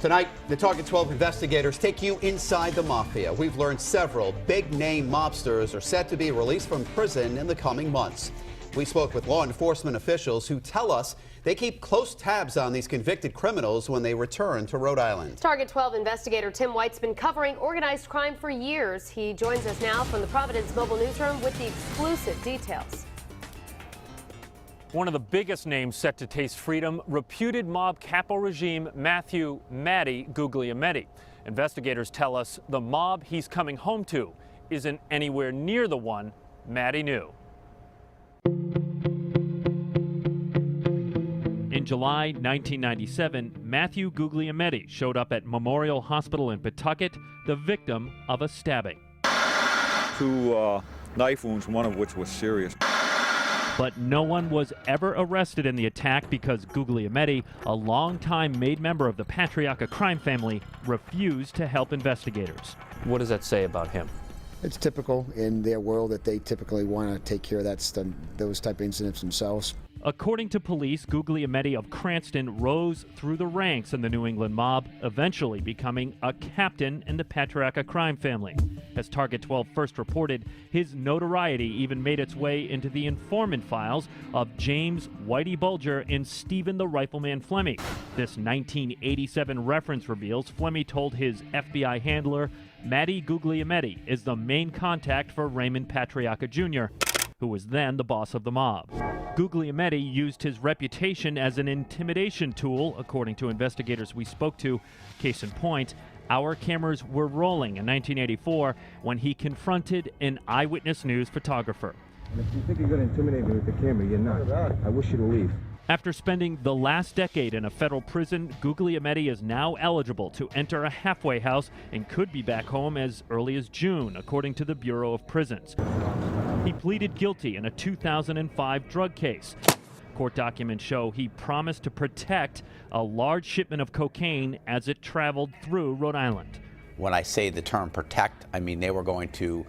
Tonight, the Target 12 investigators take you inside the mafia. We've learned several big-name mobsters are set to be released from prison in the coming months. We spoke with law enforcement officials who tell us they keep close tabs on these convicted criminals when they return to Rhode Island. Target 12 investigator Tim White's been covering organized crime for years. He joins us now from the Providence Mobile Newsroom with the exclusive details. One of the biggest names set to taste freedom, reputed mob capo regime Matthew "Matty" Guglielmetti. Investigators tell us the mob he's coming home to isn't anywhere near the one Matty knew. In July 1997, Matthew Guglielmetti showed up at Memorial Hospital in Pawtucket, the victim of a stabbing. 2 knife wounds, one of which was serious. But no one was ever arrested in the attack because Guglielmetti, a longtime made member of the Patriarca crime family, refused to help investigators. What does that say about him? It's typical in their world that they typically want to take care of those type of incidents themselves. According to police, Guglielmetti of Cranston rose through the ranks in the New England mob, eventually becoming a captain in the Patriarca crime family. As Target 12 first reported, his notoriety even made its way into the informant files of James Whitey Bulger and Stephen the Rifleman Flemmi. This 1987 reference reveals Flemmi told his FBI handler, Matty Guglielmetti is the main contact for Raymond Patriarca Jr., who was then the boss of the mob. Guglielmetti used his reputation as an intimidation tool, according to investigators we spoke to. Case in point, our cameras were rolling in 1984 when he confronted an Eyewitness News photographer. And if you think you're going to intimidate me with the camera, you're not. I wish you to leave. After spending the last decade in a federal prison, Guglielmetti is now eligible to enter a halfway house and could be back home as early as June, according to the Bureau of Prisons. He pleaded guilty in a 2005 drug case. Court documents show he promised to protect a large shipment of cocaine as it traveled through Rhode Island. When I say the term protect, I mean they were going to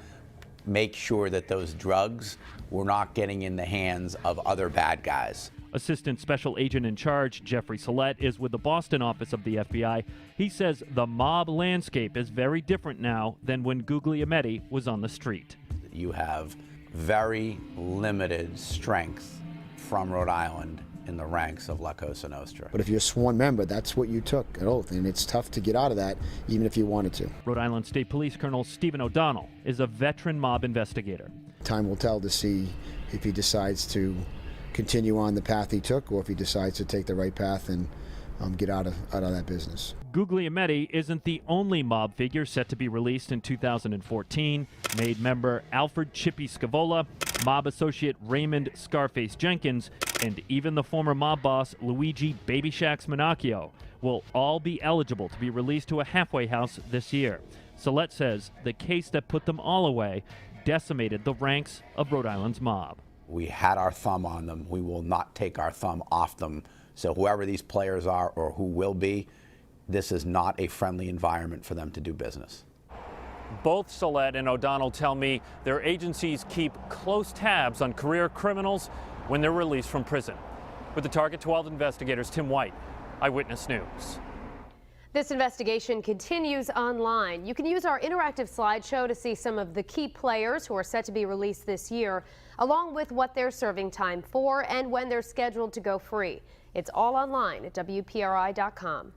make sure that those drugs were not getting in the hands of other bad guys. Assistant Special Agent in Charge Jeffrey Sellette is with the Boston office of the FBI. He says the mob landscape is very different now than when Guglielmetti was on the street. You have very limited strength from Rhode Island in the ranks of La Cosa Nostra. But if you're a sworn member, that's what you took, an oath, and it's tough to get out of that, even if you wanted to. Rhode Island State Police Colonel Stephen O'Donnell is a veteran mob investigator. Time will tell to see if he decides to continue on the path he took, or if he decides to take the right path and get out of that business. Guglielmetti isn't the only mob figure set to be released in 2014. Made member Alfred Chippy Scavola, mob associate Raymond Scarface Jenkins, and even the former mob boss Luigi Baby Shax Minacchio will all be eligible to be released to a halfway house this year. Sellette says the case that put them all away decimated the ranks of Rhode Island's mob. We had our thumb on them. We will not take our thumb off them. So whoever these players are or who will be, this is not a friendly environment for them to do business. Both Sellette and O'Donnell tell me their agencies keep close tabs on career criminals when they're released from prison. With the Target 12 investigators, Tim White, Eyewitness News. This investigation continues online. You can use our interactive slideshow to see some of the key players who are set to be released this year, along with what they're serving time for and when they're scheduled to go free. It's all online at WPRI.com.